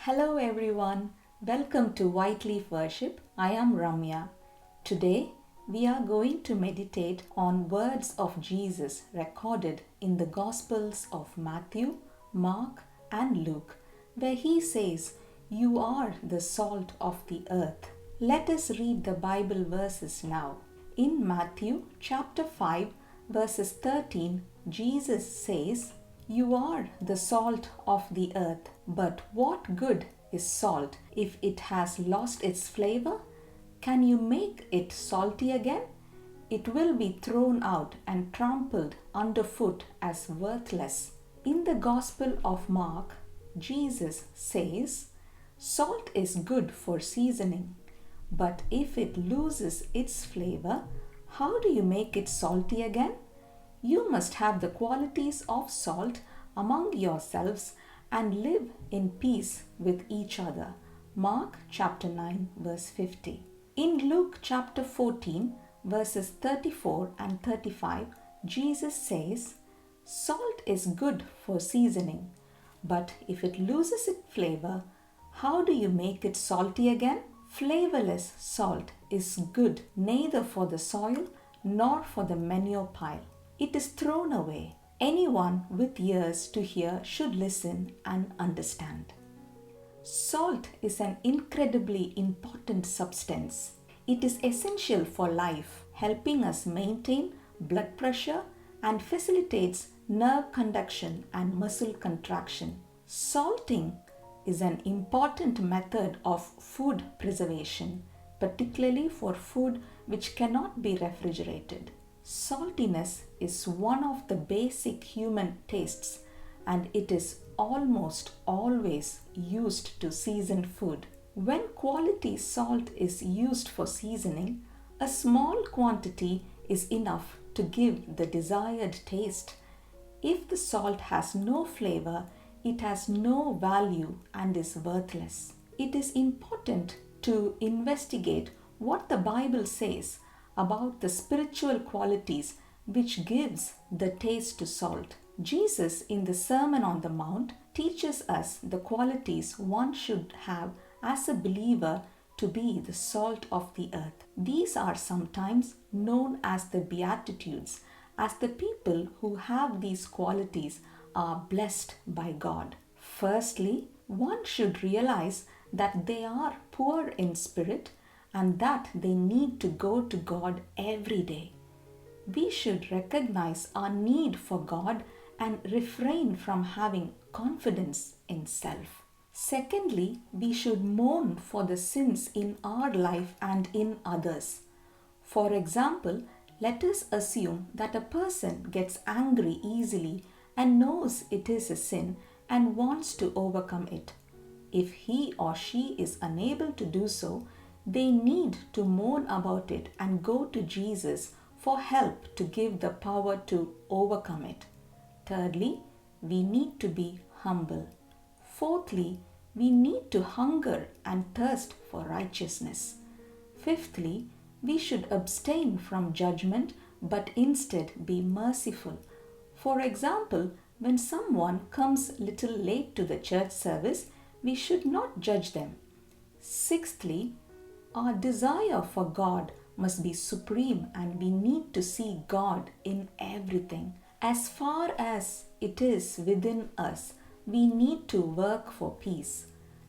Hello everyone, welcome to Whiteleaf Worship. I am Ramya. Today we are going to meditate on words of Jesus recorded in the Gospels of Matthew, Mark, and Luke, where he says, "You are the salt of the earth." Let us read the Bible verses now. In Matthew chapter 5, verses 13, Jesus says, "You are the salt of the earth, but what good is salt if it has lost its flavor? Can you make it salty again? It will be thrown out and trampled underfoot as worthless." In the Gospel of Mark, Jesus says, "Salt is good for seasoning, but if it loses its flavor, how do you make it salty again? You must have the qualities of salt among yourselves and live in peace with each other." Mark chapter 9 verse 50. In Luke chapter 14 verses 34 and 35, Jesus says, "Salt is good for seasoning, but if it loses its flavor, how do you make it salty again? Flavourless salt is good neither for the soil nor for the manure pile. It is thrown away. Anyone with ears to hear should listen and understand." Salt is an incredibly important substance. It is essential for life, helping us maintain blood pressure and facilitates nerve conduction and muscle contraction. Salting is an important method of food preservation, particularly for food which cannot be refrigerated. Saltiness is one of the basic human tastes, and it is almost always used to season food. When quality salt is used for seasoning, a small quantity is enough to give the desired taste. If the salt has no flavor, it has no value and is worthless. It is important to investigate what the Bible says about the spiritual qualities which gives the taste to salt. Jesus in the Sermon on the Mount teaches us the qualities one should have as a believer to be the salt of the earth. These are sometimes known as the Beatitudes, as the people who have these qualities are blessed by God. Firstly, one should realize that they are poor in spirit and that they need to go to God every day. We should recognize our need for God and refrain from having confidence in self. Secondly, we should mourn for the sins in our life and in others. For example, let us assume that a person gets angry easily and knows it is a sin and wants to overcome it. If he or she is unable to do so, they need to mourn about it and go to Jesus for help to give the power to overcome it. Thirdly, we need to be humble. Fourthly, we need to hunger and thirst for righteousness. Fifthly, we should abstain from judgment but instead be merciful. For example, when someone comes little late to the church service, we should not judge them. Sixthly, our desire for God must be supreme and we need to see God in everything. As far as it is within us, we need to work for peace.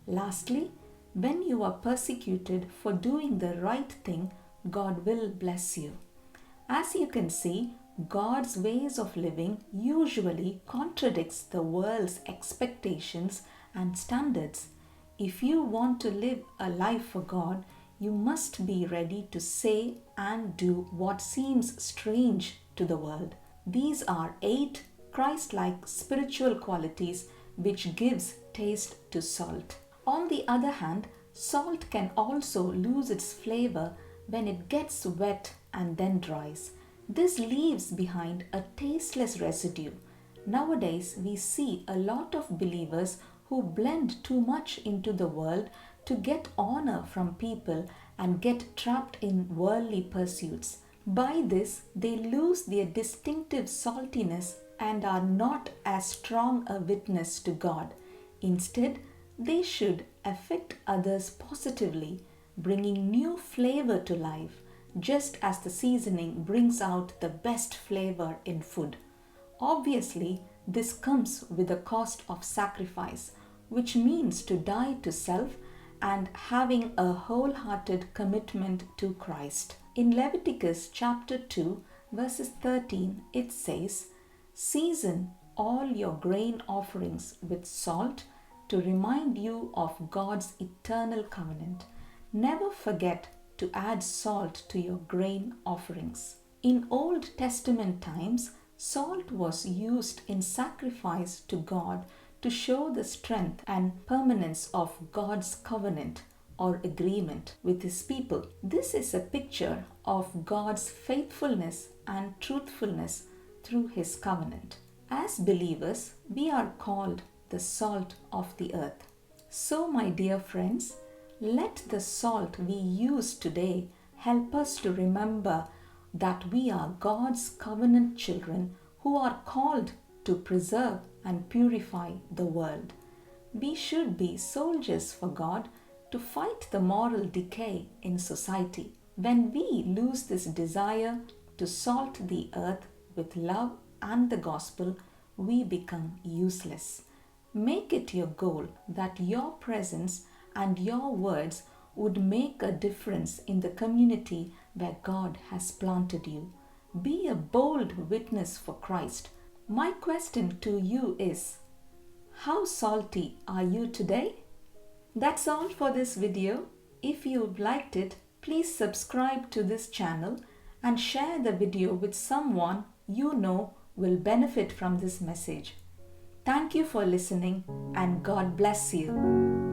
Lastly, when you are persecuted for doing the right thing, God will bless you. As you can see, God's ways of living usually contradicts the world's expectations and standards. If you want to live a life for God, you must be ready to say and do what seems strange to the world. These are 8 Christ-like spiritual qualities which gives taste to salt. On the other hand, salt can also lose its flavor when it gets wet and then dries. This leaves behind a tasteless residue. Nowadays, we see a lot of believers who blend too much into the world to get honor from people and get trapped in worldly pursuits. By this, they lose their distinctive saltiness and are not as strong a witness to God. Instead, They should affect others positively, bringing new flavor to life, just as the seasoning brings out the best flavor in food. Obviously, this comes with a cost of sacrifice, which means to die to self and having a wholehearted commitment to Christ. In Leviticus chapter 2, verses 13, it says, "Season all your grain offerings with salt to remind you of God's eternal covenant. Never forget to add salt to your grain offerings." In Old Testament times, salt was used in sacrifice to God to show the strength and permanence of God's covenant or agreement with His people. This is a picture of God's faithfulness and truthfulness through His covenant. As believers, we are called the salt of the earth. So, my dear friends, let the salt we use today help us to remember that we are God's covenant children who are called to preserve and purify the world. We should be soldiers for God to fight the moral decay in society. When we lose this desire to salt the earth with love and the gospel, we become useless. Make it your goal that your presence and your words would make a difference in the community where God has planted you. Be a bold witness for Christ. My question to you is, how salty are you today? That's all for this video. If you've liked it, please subscribe to this channel and share the video with someone you know will benefit from this message. Thank you for listening and God bless you.